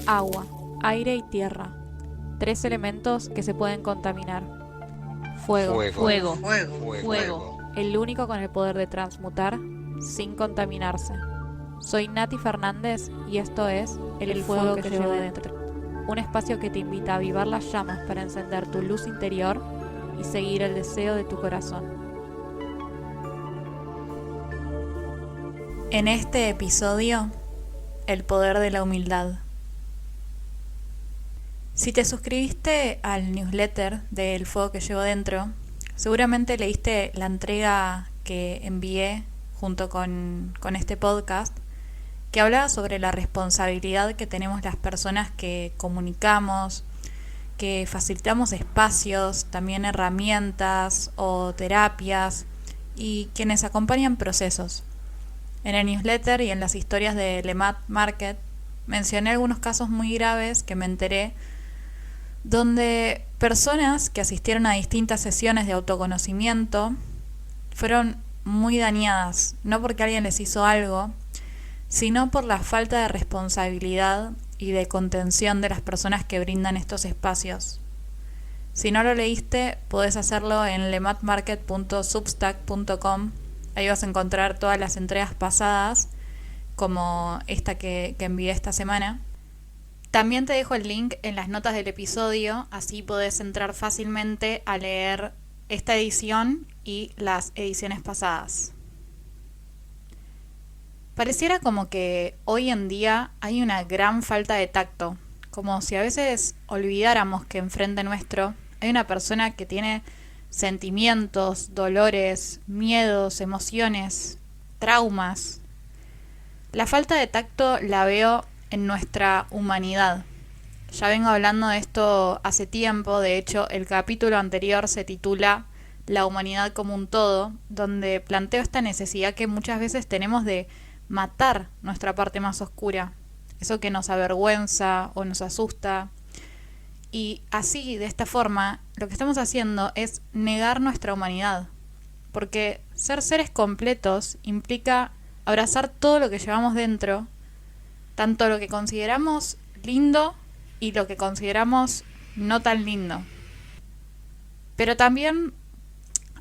Agua, aire y tierra. 3 elementos que se pueden contaminar. Fuego, Fuego. el único con el poder de transmutar sin contaminarse. Soy Nati Fernández y esto es El fuego que llevo dentro. Un espacio que te invita a avivar las llamas para encender tu luz interior y seguir el deseo de tu corazón. En este episodio, el poder de la humildad. Si te suscribiste al newsletter de El fuego que llevo dentro, seguramente leíste la entrega que envié junto con este podcast, que hablaba sobre la responsabilidad que tenemos las personas que comunicamos, que facilitamos espacios, también herramientas o terapias y quienes acompañan procesos. En el newsletter y en las historias de LeMat Market mencioné algunos casos muy graves que me enteré donde personas que asistieron a distintas sesiones de autoconocimiento fueron muy dañadas, no porque alguien les hizo algo, sino por la falta de responsabilidad y de contención de las personas que brindan estos espacios. Si no lo leíste, podés hacerlo en lematmarket.substack.com. Ahí vas a encontrar todas las entregas pasadas, como esta que envié esta semana. También te dejo el link en las notas del episodio, así podés entrar fácilmente a leer esta edición y las ediciones pasadas. Pareciera como que hoy en día hay una gran falta de tacto, como si a veces olvidáramos que enfrente nuestro hay una persona que tiene sentimientos, dolores, miedos, emociones, traumas. La falta de tacto la veo en nuestra humanidad. Ya vengo hablando de esto hace tiempo, de hecho el capítulo anterior se titula La humanidad como un todo, donde planteo esta necesidad que muchas veces tenemos de matar nuestra parte más oscura, eso que nos avergüenza o nos asusta. Y así, de esta forma, lo que estamos haciendo es negar nuestra humanidad, porque ser seres completos implica abrazar todo lo que llevamos dentro, tanto lo que consideramos lindo y lo que consideramos no tan lindo. Pero también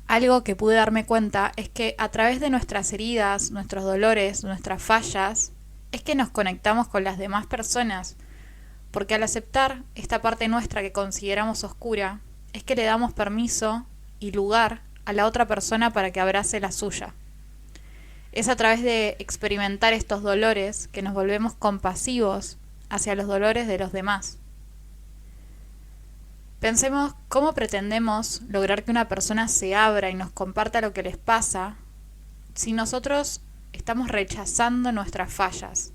algo que pude darme cuenta es que a través de nuestras heridas, nuestros dolores, nuestras fallas, es que nos conectamos con las demás personas, porque al aceptar esta parte nuestra que consideramos oscura, es que le damos permiso y lugar a la otra persona para que abrace la suya. Es a través de experimentar estos dolores que nos volvemos compasivos hacia los dolores de los demás. Pensemos cómo pretendemos lograr que una persona se abra y nos comparta lo que les pasa si nosotros estamos rechazando nuestras fallas.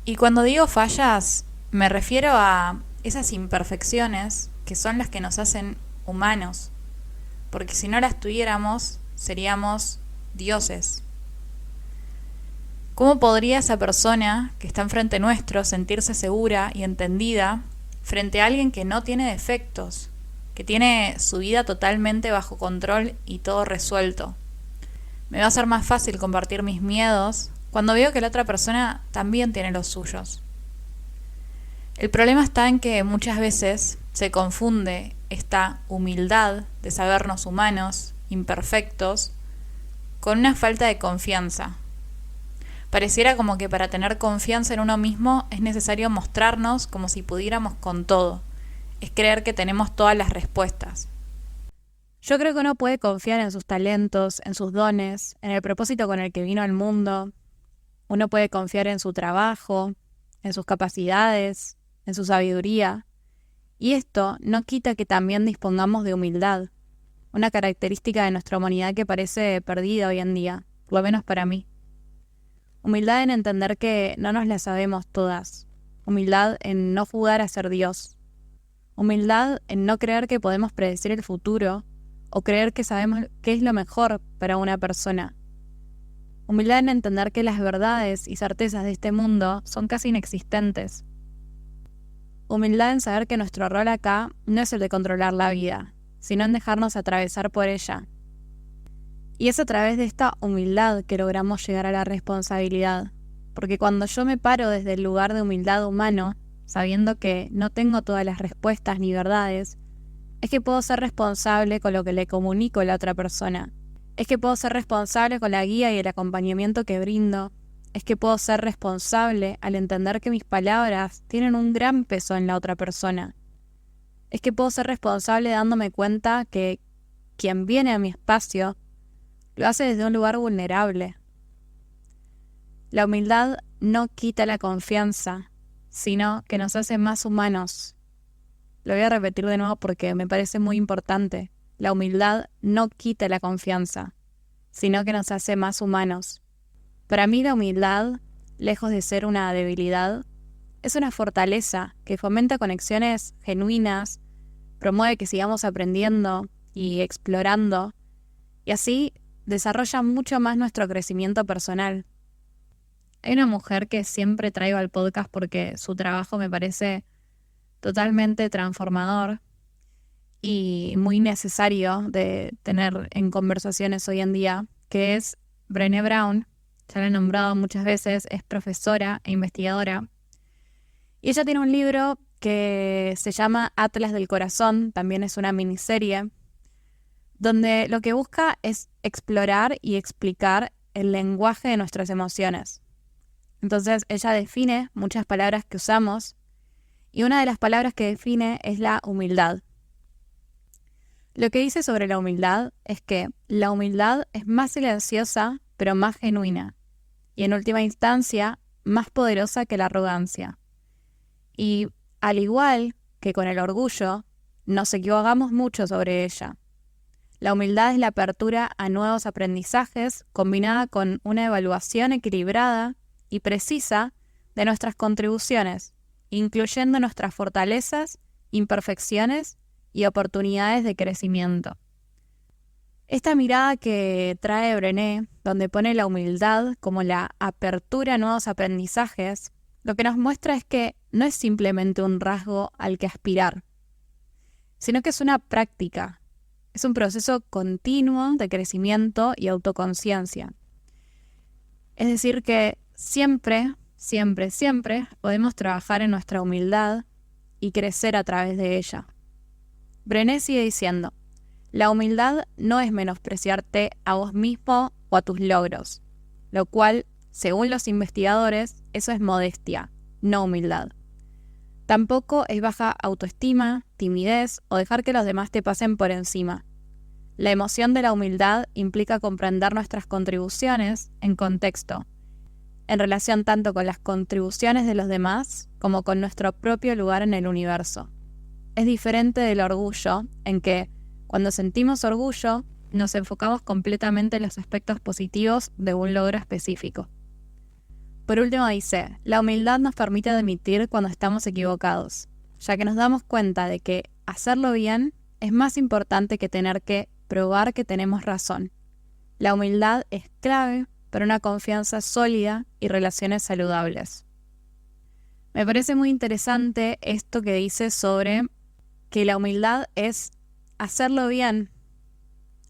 Y cuando digo fallas, me refiero a esas imperfecciones que son las que nos hacen humanos, porque si no las tuviéramos, seríamos dioses. ¿Cómo podría esa persona que está enfrente nuestro sentirse segura y entendida frente a alguien que no tiene defectos, que tiene su vida totalmente bajo control y todo resuelto? Me va a ser más fácil compartir mis miedos cuando veo que la otra persona también tiene los suyos. El problema está en que muchas veces se confunde esta humildad de sabernos humanos, imperfectos, con una falta de confianza. Pareciera como que para tener confianza en uno mismo es necesario mostrarnos como si pudiéramos con todo. Es creer que tenemos todas las respuestas. Yo creo que uno puede confiar en sus talentos, en sus dones, en el propósito con el que vino al mundo. Uno puede confiar en su trabajo, en sus capacidades, en su sabiduría. Y esto no quita que también dispongamos de humildad, una característica de nuestra humanidad que parece perdida hoy en día, por lo menos para mí. Humildad en entender que no nos la sabemos todas. Humildad en no jugar a ser Dios. Humildad en no creer que podemos predecir el futuro o creer que sabemos qué es lo mejor para una persona. Humildad en entender que las verdades y certezas de este mundo son casi inexistentes. Humildad en saber que nuestro rol acá no es el de controlar la vida, sino en dejarnos atravesar por ella. Y es a través de esta humildad que logramos llegar a la responsabilidad. porque cuando yo me paro desde el lugar de humildad humano, sabiendo que no tengo todas las respuestas ni verdades, es que puedo ser responsable con lo que le comunico a la otra persona. Es que puedo ser responsable con la guía y el acompañamiento que brindo. Es que puedo ser responsable al entender que mis palabras tienen un gran peso en la otra persona. Es que puedo ser responsable dándome cuenta que quien viene a mi espacio lo hace desde un lugar vulnerable. La humildad no quita la confianza, sino que nos hace más humanos. Lo voy a repetir de nuevo porque me parece muy importante. La humildad no quita la confianza, sino que nos hace más humanos. Para mí la humildad, lejos de ser una debilidad, es una fortaleza que fomenta conexiones genuinas, promueve que sigamos aprendiendo y explorando, y así desarrolla mucho más nuestro crecimiento personal. Hay una mujer que siempre traigo al podcast porque su trabajo me parece totalmente transformador y muy necesario de tener en conversaciones hoy en día, que es Brené Brown. Ya la he nombrado muchas veces, es profesora e investigadora. Y ella tiene un libro que se llama Atlas del Corazón, también es una miniserie, donde lo que busca es explorar y explicar el lenguaje de nuestras emociones. Entonces ella define muchas palabras que usamos y una de las palabras que define es la humildad. Lo que dice sobre la humildad es que la humildad es más silenciosa pero más genuina y en última instancia más poderosa que la arrogancia. Y al igual que con el orgullo, nos equivocamos mucho sobre ella. La humildad es la apertura a nuevos aprendizajes combinada con una evaluación equilibrada y precisa de nuestras contribuciones, incluyendo nuestras fortalezas, imperfecciones y oportunidades de crecimiento. Esta mirada que trae Brené, donde pone la humildad como la apertura a nuevos aprendizajes, lo que nos muestra es que no es simplemente un rasgo al que aspirar, sino que es una práctica, es un proceso continuo de crecimiento y autoconciencia. Es decir que siempre podemos trabajar en nuestra humildad y crecer a través de ella. Brené sigue diciendo, la humildad no es menospreciarte a vos mismo o a tus logros, lo cual, según los investigadores, eso es modestia, no humildad. Tampoco es baja autoestima, timidez o dejar que los demás te pasen por encima. La emoción de la humildad implica comprender nuestras contribuciones en contexto, en relación tanto con las contribuciones de los demás como con nuestro propio lugar en el universo. Es diferente del orgullo, en que, cuando sentimos orgullo, nos enfocamos completamente en los aspectos positivos de un logro específico. Por último dice, la humildad nos permite admitir cuando estamos equivocados, ya que nos damos cuenta de que hacerlo bien es más importante que tener que probar que tenemos razón. La humildad es clave para una confianza sólida y relaciones saludables. Me parece muy interesante esto que dice sobre que la humildad es hacerlo bien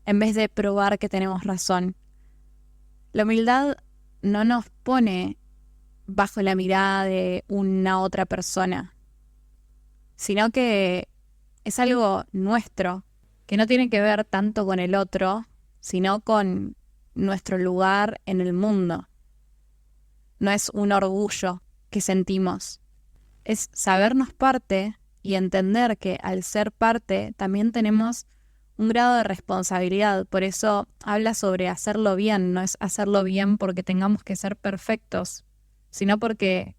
en vez de probar que tenemos razón. La humildad no nos pone bajo la mirada de una otra persona, sino que es algo nuestro, que no tiene que ver tanto con el otro, sino con nuestro lugar en el mundo. No es un orgullo que sentimos, es sabernos parte y entender que al ser parte también tenemos un grado de responsabilidad. Por eso habla sobre hacerlo bien, no es hacerlo bien porque tengamos que ser perfectos, sino porque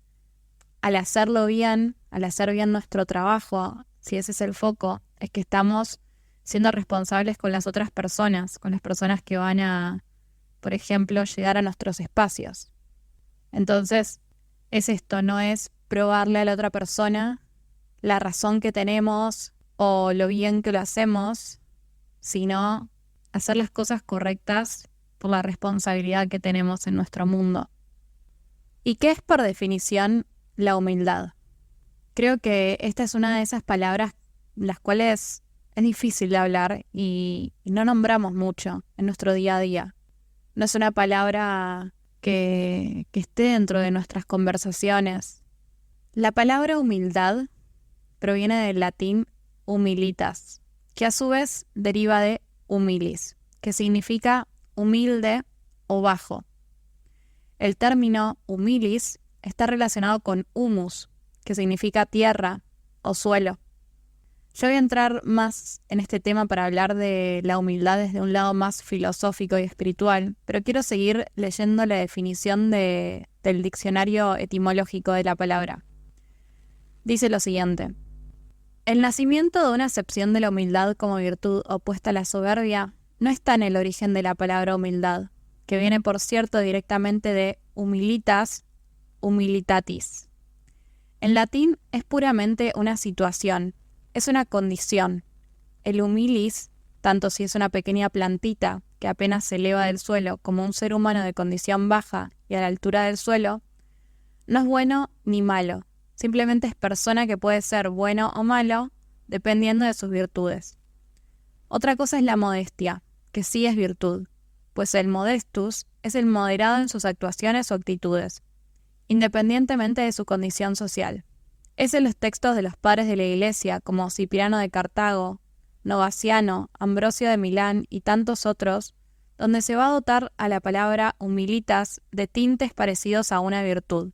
al hacerlo bien, al hacer bien nuestro trabajo, si ese es el foco, es que estamos siendo responsables con las otras personas, con las personas que van a, por ejemplo, llegar a nuestros espacios. Entonces, es esto, no es probarle a la otra persona la razón que tenemos o lo bien que lo hacemos, sino hacer las cosas correctas por la responsabilidad que tenemos en nuestro mundo. ¿Y qué es por definición la humildad? Creo que esta es una de esas palabras las cuales es difícil de hablar y no nombramos mucho en nuestro día a día. No es una palabra que esté dentro de nuestras conversaciones. La palabra humildad proviene del latín humilitas, que a su vez deriva de humilis, que significa humilde o bajo. El término humilis está relacionado con humus, que significa tierra o suelo. Yo voy a entrar más en este tema para hablar de la humildad desde un lado más filosófico y espiritual, pero quiero seguir leyendo la definición del diccionario etimológico de la palabra. Dice lo siguiente: el nacimiento de una acepción de la humildad como virtud opuesta a la soberbia no está en el origen de la palabra humildad, que viene, por cierto, directamente de humilitas, humilitatis. En latín es puramente una situación, es una condición. El humilis, tanto si es una pequeña plantita que apenas se eleva del suelo como un ser humano de condición baja y a la altura del suelo, no es bueno ni malo, simplemente es persona que puede ser bueno o malo dependiendo de sus virtudes. Otra cosa es la modestia, que sí es virtud, pues el modestus es el moderado en sus actuaciones o actitudes, independientemente de su condición social. Es en los textos de los padres de la Iglesia, como Cipriano de Cartago, Novaciano, Ambrosio de Milán y tantos otros, donde se va a dotar a la palabra humilitas de tintes parecidos a una virtud.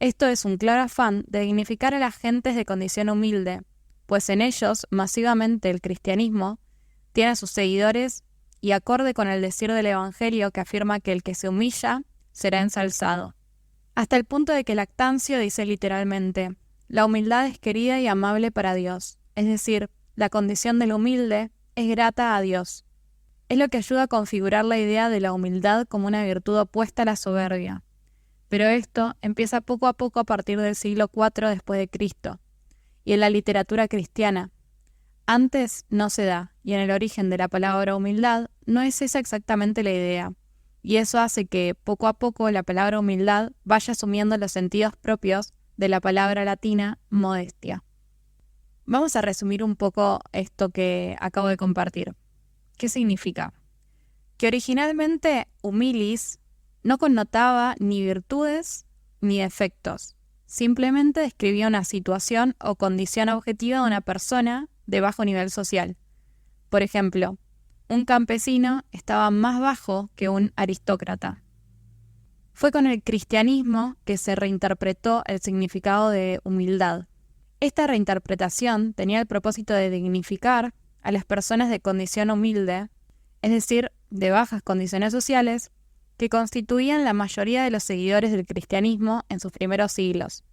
Esto es un claro afán de dignificar a las gentes de condición humilde, pues en ellos masivamente el cristianismo tiene a sus seguidores y acorde con el decir del Evangelio que afirma que el que se humilla será ensalzado. Hasta el punto de que Lactancio dice literalmente: la humildad es querida y amable para Dios, es decir, la condición del humilde es grata a Dios. Es lo que ayuda a configurar la idea de la humildad como una virtud opuesta a la soberbia. Pero esto empieza poco a poco a partir del siglo IV después de Cristo, y en la literatura cristiana. Antes no se da, y en el origen de la palabra humildad no es esa exactamente la idea. Y eso hace que, poco a poco, la palabra humildad vaya asumiendo los sentidos propios de la palabra latina modestia. Vamos a resumir un poco esto que acabo de compartir. ¿Qué significa? Que originalmente humilis no connotaba ni virtudes ni defectos. Simplemente describía una situación o condición objetiva de una persona de bajo nivel social. Por ejemplo, un campesino estaba más bajo que un aristócrata. Fue con el cristianismo que se reinterpretó el significado de humildad. Esta reinterpretación tenía el propósito de dignificar a las personas de condición humilde, es decir, de bajas condiciones sociales, que constituían la mayoría de los seguidores del cristianismo en sus primeros siglos.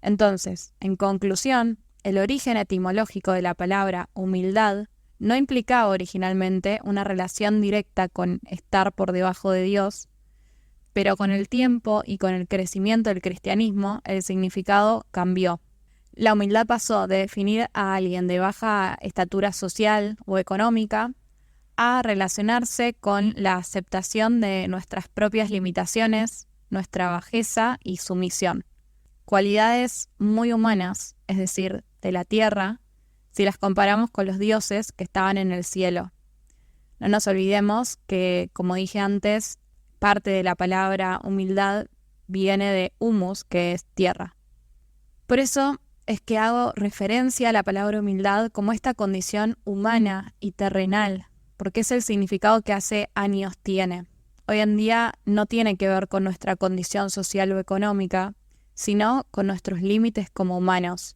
Entonces, en conclusión, el origen etimológico de la palabra humildad no implicaba originalmente una relación directa con estar por debajo de Dios, pero con el tiempo y con el crecimiento del cristianismo, el significado cambió. La humildad pasó de definir a alguien de baja estatura social o económica a relacionarse con la aceptación de nuestras propias limitaciones, nuestra bajeza y sumisión. Cualidades muy humanas, es decir, de la tierra, si las comparamos con los dioses que estaban en el cielo. No nos olvidemos que, como dije antes, parte de la palabra humildad viene de humus, que es tierra. Por eso es que hago referencia a la palabra humildad como esta condición humana y terrenal, porque es el significado que hace años tiene. Hoy en día no tiene que ver con nuestra condición social o económica, sino con nuestros límites como humanos.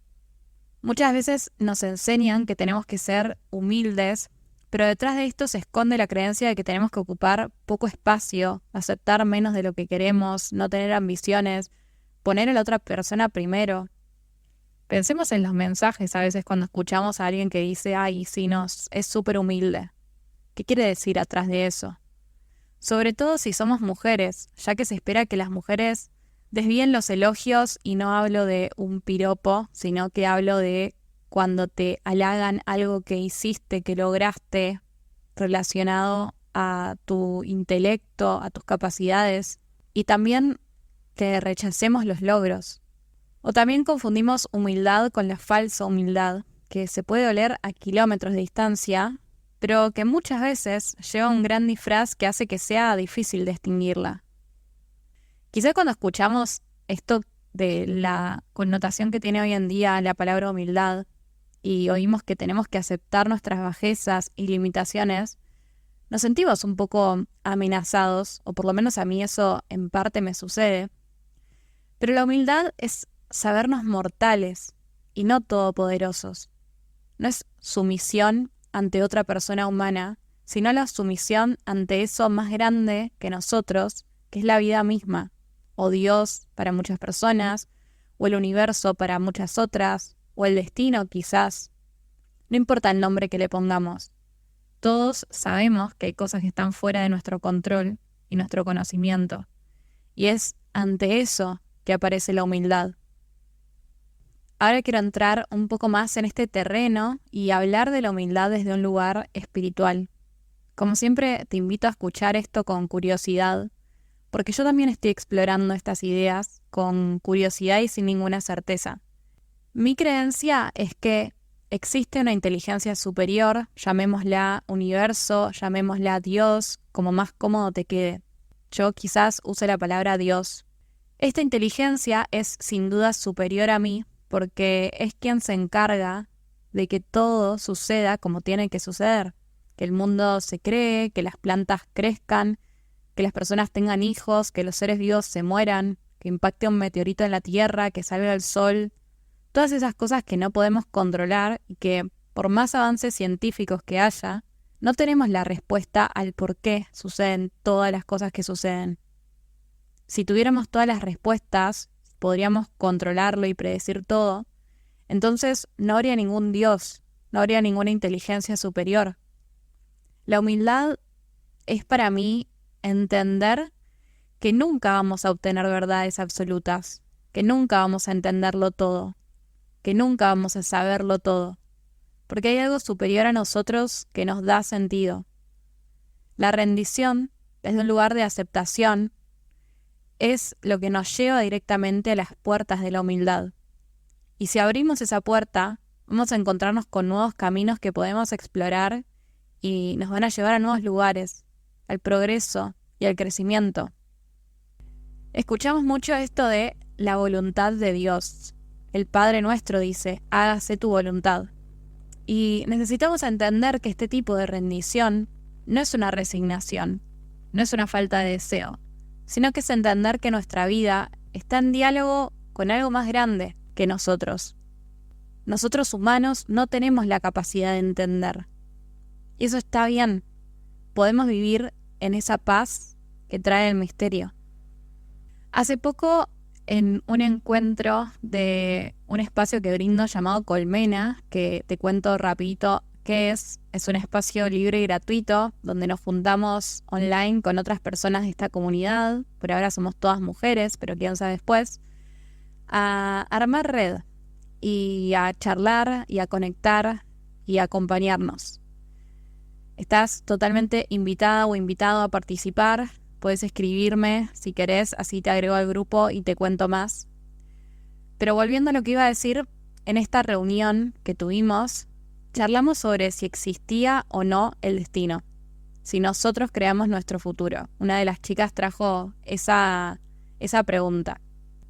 Muchas veces nos enseñan que tenemos que ser humildes, pero detrás de esto se esconde la creencia de que tenemos que ocupar poco espacio, aceptar menos de lo que queremos, no tener ambiciones, poner a la otra persona primero. Pensemos en los mensajes a veces cuando escuchamos a alguien que dice: ay, sí, es súper humilde. ¿Qué quiere decir atrás de eso? Sobre todo si somos mujeres, ya que se espera que las mujeres desvíen los elogios, y no hablo de un piropo, sino que hablo de cuando te halagan algo que hiciste, que lograste, relacionado a tu intelecto, a tus capacidades, y también que rechacemos los logros. O también confundimos humildad con la falsa humildad, que se puede oler a kilómetros de distancia, pero que muchas veces lleva un gran disfraz que hace que sea difícil distinguirla. Quizás cuando escuchamos esto de la connotación que tiene hoy en día la palabra humildad y oímos que tenemos que aceptar nuestras bajezas y limitaciones, nos sentimos un poco amenazados, o por lo menos a mí eso en parte me sucede. Pero la humildad es sabernos mortales y no todopoderosos. No es sumisión ante otra persona humana, sino la sumisión ante eso más grande que nosotros, que es la vida misma, o Dios para muchas personas, o el universo para muchas otras, o el destino quizás. No importa el nombre que le pongamos. Todos sabemos que hay cosas que están fuera de nuestro control y nuestro conocimiento. Y es ante eso que aparece la humildad. Ahora quiero entrar un poco más en este terreno y hablar de la humildad desde un lugar espiritual. Como siempre, te invito a escuchar esto con curiosidad, porque yo también estoy explorando estas ideas con curiosidad y sin ninguna certeza. Mi creencia es que existe una inteligencia superior, llamémosla universo, llamémosla Dios, como más cómodo te quede. Yo quizás use la palabra Dios. Esta inteligencia es sin duda superior a mí, porque es quien se encarga de que todo suceda como tiene que suceder, que el mundo se cree, que las plantas crezcan, que las personas tengan hijos, que los seres vivos se mueran, que impacte un meteorito en la Tierra, que salga el sol, todas esas cosas que no podemos controlar y que, por más avances científicos que haya, no tenemos la respuesta al por qué suceden todas las cosas que suceden. Si tuviéramos todas las respuestas, podríamos controlarlo y predecir todo, entonces no habría ningún Dios, no habría ninguna inteligencia superior. La humildad es para mí entender que nunca vamos a obtener verdades absolutas, que nunca vamos a entenderlo todo, que nunca vamos a saberlo todo, porque hay algo superior a nosotros que nos da sentido. La rendición, desde un lugar de aceptación, es lo que nos lleva directamente a las puertas de la humildad. Y si abrimos esa puerta, vamos a encontrarnos con nuevos caminos que podemos explorar y nos van a llevar a nuevos lugares, al progreso y al crecimiento. Escuchamos mucho esto de la voluntad de Dios. El Padre Nuestro dice, hágase tu voluntad. Y necesitamos entender que este tipo de rendición no es una resignación, no es una falta de deseo, sino que es entender que nuestra vida está en diálogo con algo más grande que nosotros. Nosotros humanos no tenemos la capacidad de entender. Y eso está bien. Podemos vivir en esa paz que trae el misterio. Hace poco, en un encuentro de un espacio que brindo llamado Colmena, que te cuento rapidito qué es un espacio libre y gratuito donde nos juntamos online con otras personas de esta comunidad, por ahora somos todas mujeres, pero quién sabe después, a armar red y a charlar y a conectar y a acompañarnos. Estás totalmente invitada o invitado a participar. Puedes escribirme si querés, así te agrego al grupo y te cuento más. Pero volviendo a lo que iba a decir, en esta reunión que tuvimos, charlamos sobre si existía o no el destino, si nosotros creamos nuestro futuro. Una de las chicas trajo esa pregunta.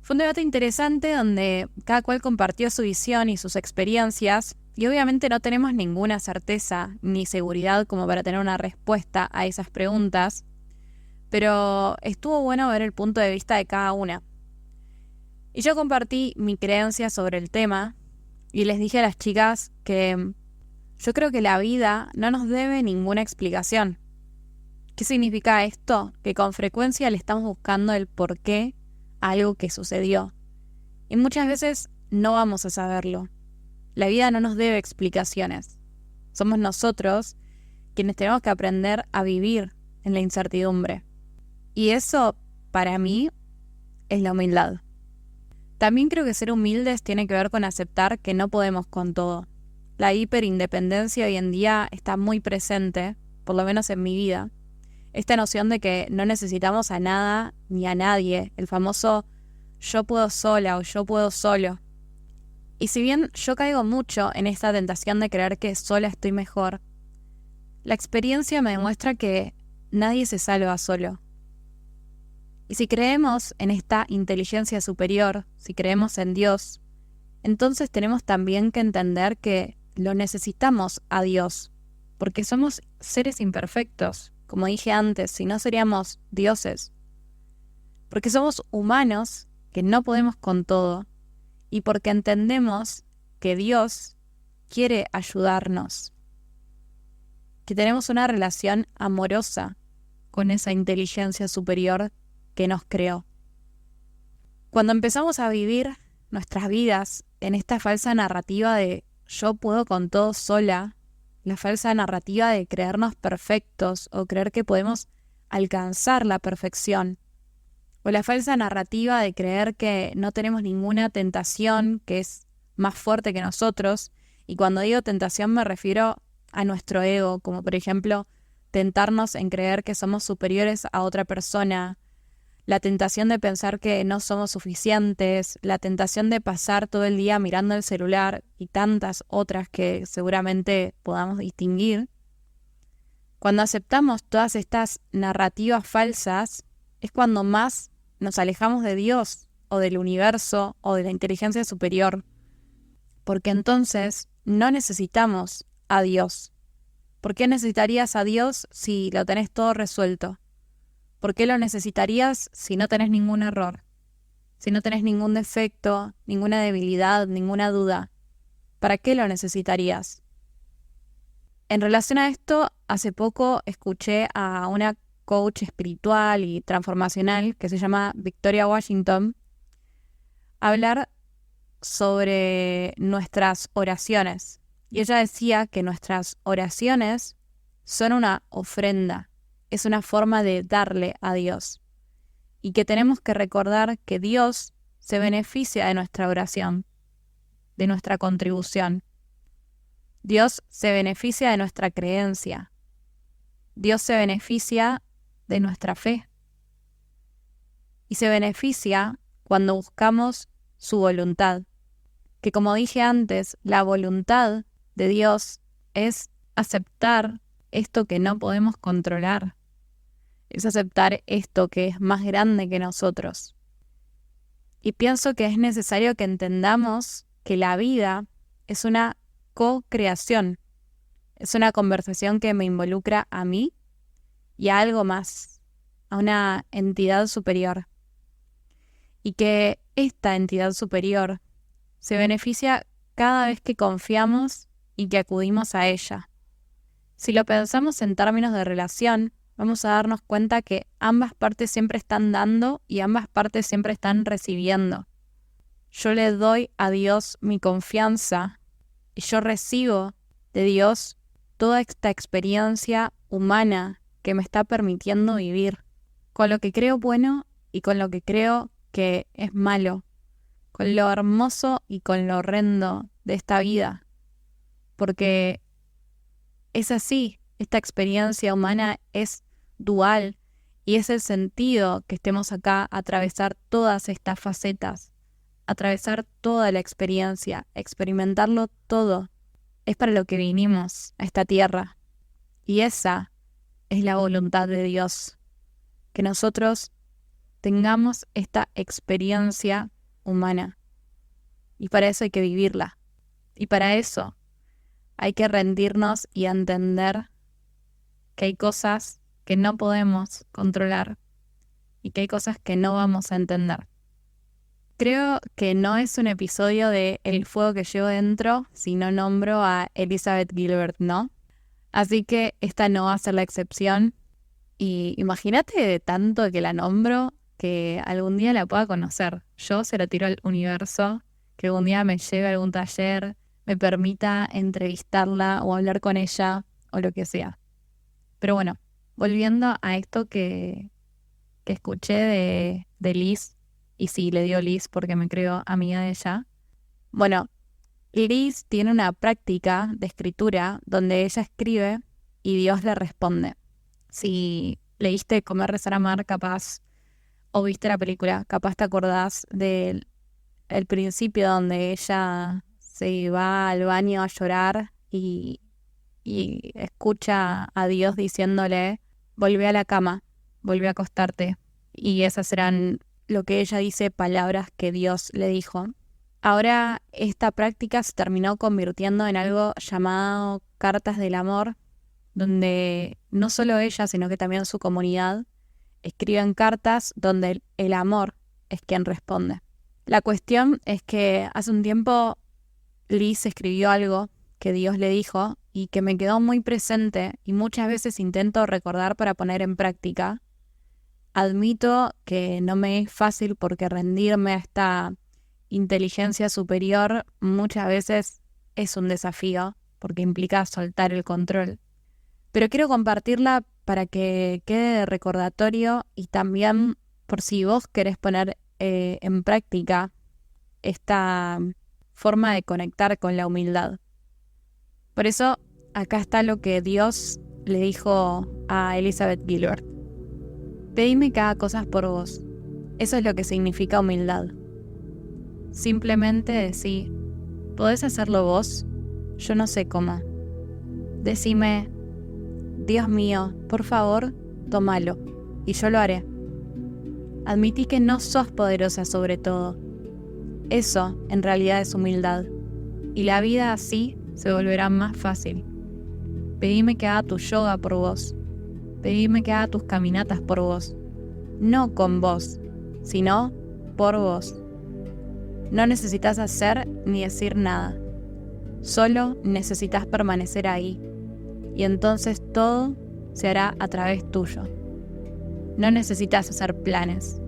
Fue un debate interesante donde cada cual compartió su visión y sus experiencias, y obviamente no tenemos ninguna certeza ni seguridad como para tener una respuesta a esas preguntas, pero estuvo bueno ver el punto de vista de cada una. Y yo compartí mi creencia sobre el tema y les dije a las chicas que yo creo que la vida no nos debe ninguna explicación. ¿Qué significa esto? Que con frecuencia le estamos buscando el porqué a algo que sucedió. Y muchas veces no vamos a saberlo. La vida no nos debe explicaciones. Somos nosotros quienes tenemos que aprender a vivir en la incertidumbre. Y eso, para mí, es la humildad. También creo que ser humildes tiene que ver con aceptar que no podemos con todo. La hiperindependencia hoy en día está muy presente, por lo menos en mi vida. Esta noción de que no necesitamos a nada ni a nadie, el famoso yo puedo sola o yo puedo solo. Y si bien yo caigo mucho en esta tentación de creer que sola estoy mejor, la experiencia me demuestra que nadie se salva solo. Y si creemos en esta inteligencia superior, si creemos en Dios, entonces tenemos también que entender que lo necesitamos a Dios, porque somos seres imperfectos, como dije antes, si no seríamos dioses, porque somos humanos que no podemos con todo, y porque entendemos que Dios quiere ayudarnos, que tenemos una relación amorosa con esa inteligencia superior que nos creó. Cuando empezamos a vivir nuestras vidas en esta falsa narrativa de yo puedo con todo sola, la falsa narrativa de creernos perfectos o creer que podemos alcanzar la perfección, o la falsa narrativa de creer que no tenemos ninguna tentación que es más fuerte que nosotros, y cuando digo tentación me refiero a nuestro ego, como por ejemplo tentarnos en creer que somos superiores a otra persona, la tentación de pensar que no somos suficientes, la tentación de pasar todo el día mirando el celular y tantas otras que seguramente podamos distinguir. Cuando aceptamos todas estas narrativas falsas, es cuando más nos alejamos de Dios o del universo o de la inteligencia superior, porque entonces no necesitamos a Dios. ¿Por qué necesitarías a Dios si lo tenés todo resuelto? ¿Por qué lo necesitarías si no tenés ningún error? Si no tenés ningún defecto, ninguna debilidad, ninguna duda. ¿Para qué lo necesitarías? En relación a esto, hace poco escuché a una coach espiritual y transformacional que se llama Victoria Washington hablar sobre nuestras oraciones. Y ella decía que nuestras oraciones son una ofrenda, es una forma de darle a Dios. Y que tenemos que recordar que Dios se beneficia de nuestra oración, de nuestra contribución. Dios se beneficia de nuestra creencia. Dios se beneficia de nuestra fe. Y se beneficia cuando buscamos su voluntad. Que como dije antes, la voluntad de Dios es aceptar esto que no podemos controlar. Es aceptar esto que es más grande que nosotros. Y pienso que es necesario que entendamos que la vida es una co-creación. Es una conversación que me involucra a mí y a algo más, a una entidad superior. Y que esta entidad superior se beneficia cada vez que confiamos y que acudimos a ella. Si lo pensamos en términos de relación, vamos a darnos cuenta que ambas partes siempre están dando y ambas partes siempre están recibiendo. Yo le doy a Dios mi confianza y yo recibo de Dios toda esta experiencia humana que me está permitiendo vivir, con lo que creo bueno y con lo que creo que es malo, con lo hermoso y con lo horrendo de esta vida, porque es así, esta experiencia humana es dual y es el sentido que estemos acá, atravesar todas estas facetas, atravesar toda la experiencia, experimentarlo todo. Es para lo que vinimos a esta tierra y esa es la voluntad de Dios, que nosotros tengamos esta experiencia humana y para eso hay que vivirla y para eso hay que rendirnos y entender que hay cosas que no podemos controlar y que hay cosas que no vamos a entender. Creo que no es un episodio de El fuego que llevo dentro si no nombro a Elizabeth Gilbert, ¿no? Así que esta no va a ser la excepción. Y imagínate de tanto que la nombro que algún día la pueda conocer. Yo se la tiro al universo, que algún día me lleve a algún taller, me permita entrevistarla o hablar con ella o lo que sea. Pero bueno, volviendo a esto que escuché de Liz, y sí, le dio Liz porque me creo amiga de ella. Bueno, Liz tiene una práctica de escritura donde ella escribe y Dios le responde. Si leíste Comer, Rezar, Amar, capaz, o viste la película, capaz te acordás del el principio donde ella se va al baño a llorar y escucha a Dios diciéndole, volvé a la cama, volvé a acostarte, y esas serán lo que ella dice, palabras que Dios le dijo. Ahora esta práctica se terminó convirtiendo en algo llamado Cartas del Amor, donde no solo ella, sino que también su comunidad escriben cartas donde el amor es quien responde. La cuestión es que hace un tiempo Liz escribió algo que Dios le dijo y que me quedó muy presente y muchas veces intento recordar para poner en práctica. Admito que no me es fácil porque rendirme a esta inteligencia superior muchas veces es un desafío porque implica soltar el control. Pero quiero compartirla para que quede de recordatorio y también por si vos querés poner en práctica esta forma de conectar con la humildad. Por eso acá está lo que Dios le dijo a Elizabeth Gilbert. Pedime que haga cosas por vos. Eso es lo que significa humildad. Simplemente decí, ¿podés hacerlo vos? Yo no sé cómo. Decime, Dios mío, por favor, tómalo, y yo lo haré. Admití que no sos poderosa sobre todo. Eso, en realidad, es humildad. Y la vida así se volverá más fácil. Pedime que haga tu yoga por vos. Pedime que haga tus caminatas por vos. No con vos, sino por vos. No necesitas hacer ni decir nada. Solo necesitas permanecer ahí. Y entonces todo se hará a través tuyo. No necesitas hacer planes.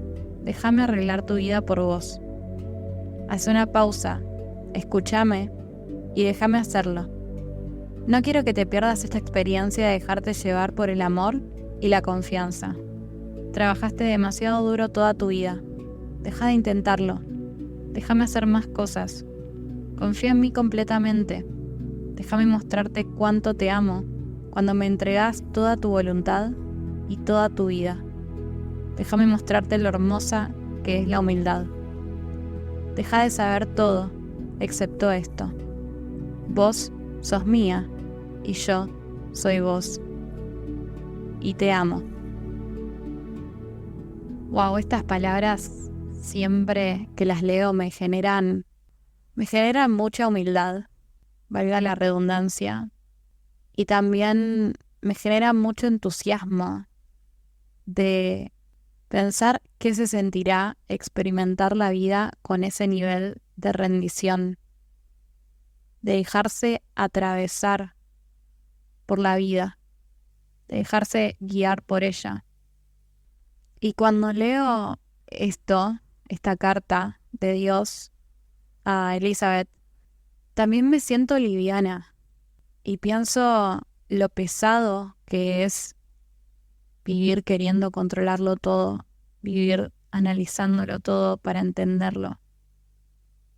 Déjame arreglar tu vida por vos. Haz una pausa, escúchame y déjame hacerlo. No quiero que te pierdas esta experiencia de dejarte llevar por el amor y la confianza. Trabajaste demasiado duro toda tu vida. Deja de intentarlo. Déjame hacer más cosas. Confía en mí completamente. Déjame mostrarte cuánto te amo cuando me entregas toda tu voluntad y toda tu vida. Déjame mostrarte lo hermosa que es la humildad. Deja de saber todo, excepto esto. Vos sos mía y yo soy vos. Y te amo. Wow, estas palabras siempre que las leo me generan mucha humildad, valga la redundancia, y también me genera mucho entusiasmo de pensar qué se sentirá experimentar la vida con ese nivel de rendición, de dejarse atravesar por la vida, de dejarse guiar por ella. Y cuando leo esta carta de Dios a Elizabeth, también me siento liviana y pienso lo pesado que es vivir queriendo controlarlo todo, vivir analizándolo todo para entenderlo.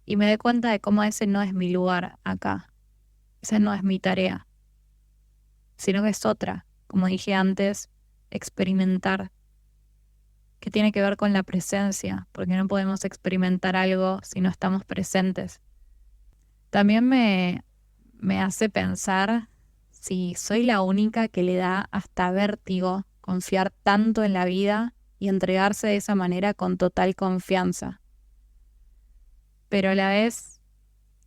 Y me doy cuenta de cómo ese no es mi lugar acá, esa no es mi tarea, sino que es otra, como dije antes, experimentar, que tiene que ver con la presencia, porque no podemos experimentar algo si no estamos presentes. También me hace pensar si soy la única que le da hasta vértigo confiar tanto en la vida y entregarse de esa manera con total confianza. Pero a la vez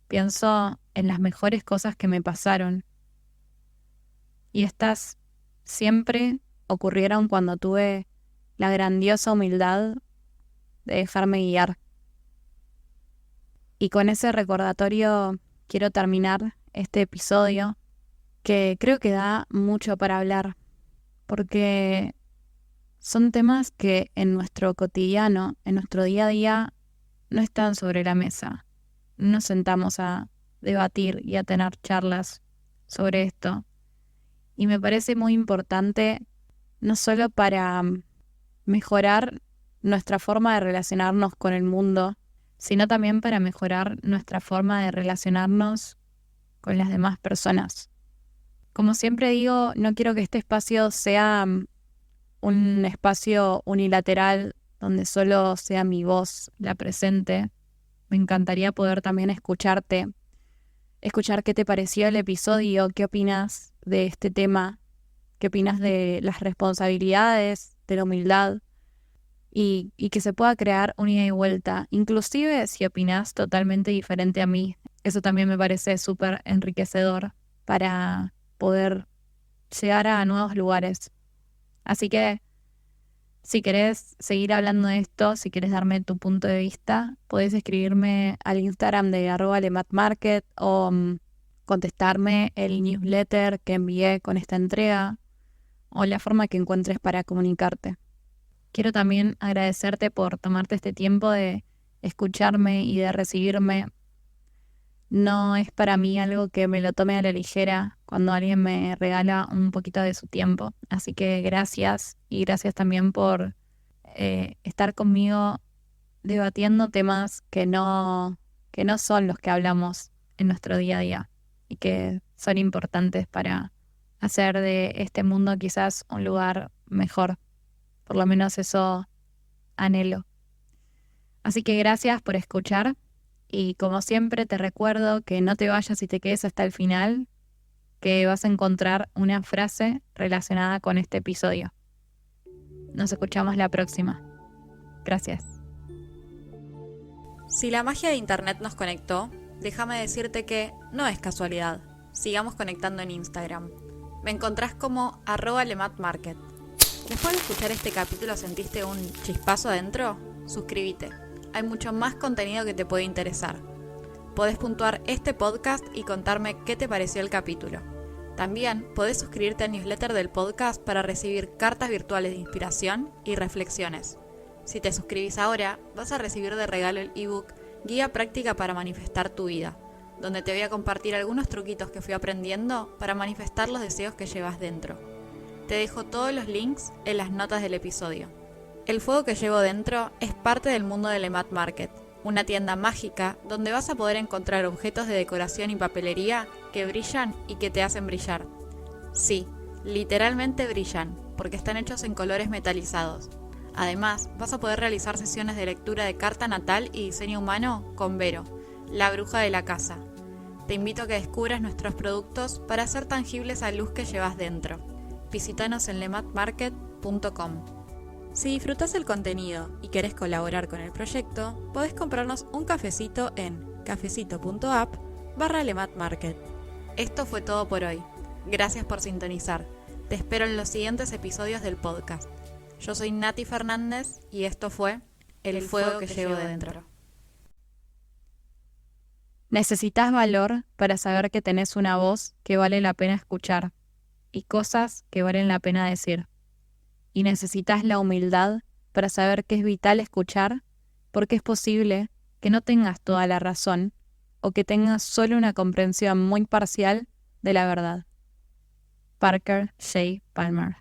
pienso en las mejores cosas que me pasaron. Y estas siempre ocurrieron cuando tuve la grandiosa humildad de dejarme guiar. Y con ese recordatorio quiero terminar este episodio, que creo que da mucho para hablar, porque son temas que en nuestro cotidiano, en nuestro día a día, no están sobre la mesa. No nos sentamos a debatir y a tener charlas sobre esto. Y me parece muy importante, no solo para mejorar nuestra forma de relacionarnos con el mundo, sino también para mejorar nuestra forma de relacionarnos con las demás personas. Como siempre digo, no quiero que este espacio sea un espacio unilateral donde solo sea mi voz la presente. Me encantaría poder también escuchar qué te pareció el episodio, qué opinas de este tema, qué opinas de las responsabilidades, de la humildad. y que se pueda crear un ida y vuelta, inclusive si opinás totalmente diferente a mí. Eso también me parece súper enriquecedor para poder llegar a nuevos lugares. Así que si querés seguir hablando de esto, si querés darme tu punto de vista, podés escribirme al Instagram de @lematmarket o contestarme el newsletter que envié con esta entrega o la forma que encuentres para comunicarte. Quiero también agradecerte por tomarte este tiempo de escucharme y de recibirme. No es para mí algo que me lo tome a la ligera cuando alguien me regala un poquito de su tiempo. Así que gracias y gracias también por estar conmigo debatiendo temas que no son los que hablamos en nuestro día a día y que son importantes para hacer de este mundo quizás un lugar mejor. Por lo menos eso anhelo. Así que gracias por escuchar y como siempre te recuerdo que no te vayas y te quedes hasta el final, que vas a encontrar una frase relacionada con este episodio. Nos escuchamos la próxima. Gracias. Si la magia de Internet nos conectó, déjame decirte que no es casualidad. Sigamos conectando en Instagram. Me encontrás como @lematmarket. Después de escuchar este capítulo, ¿sentiste un chispazo adentro? Suscríbete. Hay mucho más contenido que te puede interesar. Podés puntuar este podcast y contarme qué te pareció el capítulo. También podés suscribirte al newsletter del podcast para recibir cartas virtuales de inspiración y reflexiones. Si te suscribís ahora, vas a recibir de regalo el ebook Guía Práctica para Manifestar tu Vida, donde te voy a compartir algunos truquitos que fui aprendiendo para manifestar los deseos que llevas dentro. Te dejo todos los links en las notas del episodio. El fuego que llevo dentro es parte del mundo de Lemat Market, una tienda mágica donde vas a poder encontrar objetos de decoración y papelería que brillan y que te hacen brillar. Sí, literalmente brillan, porque están hechos en colores metalizados. Además, vas a poder realizar sesiones de lectura de carta natal y diseño humano con Vero, la bruja de la casa. Te invito a que descubras nuestros productos para hacer tangible esa luz que llevas dentro. Visítanos en lematmarket.com. Si disfrutas el contenido y querés colaborar con el proyecto, podés comprarnos un cafecito en cafecito.app/lematmarket. Esto fue todo por hoy. Gracias por sintonizar. Te espero en los siguientes episodios del podcast. Yo soy Nati Fernández y esto fue El fuego que llevo dentro. Necesitas valor para saber que tenés una voz que vale la pena escuchar y cosas que valen la pena decir. Y necesitas la humildad para saber que es vital escuchar, porque es posible que no tengas toda la razón o que tengas solo una comprensión muy parcial de la verdad. Parker J. Palmer.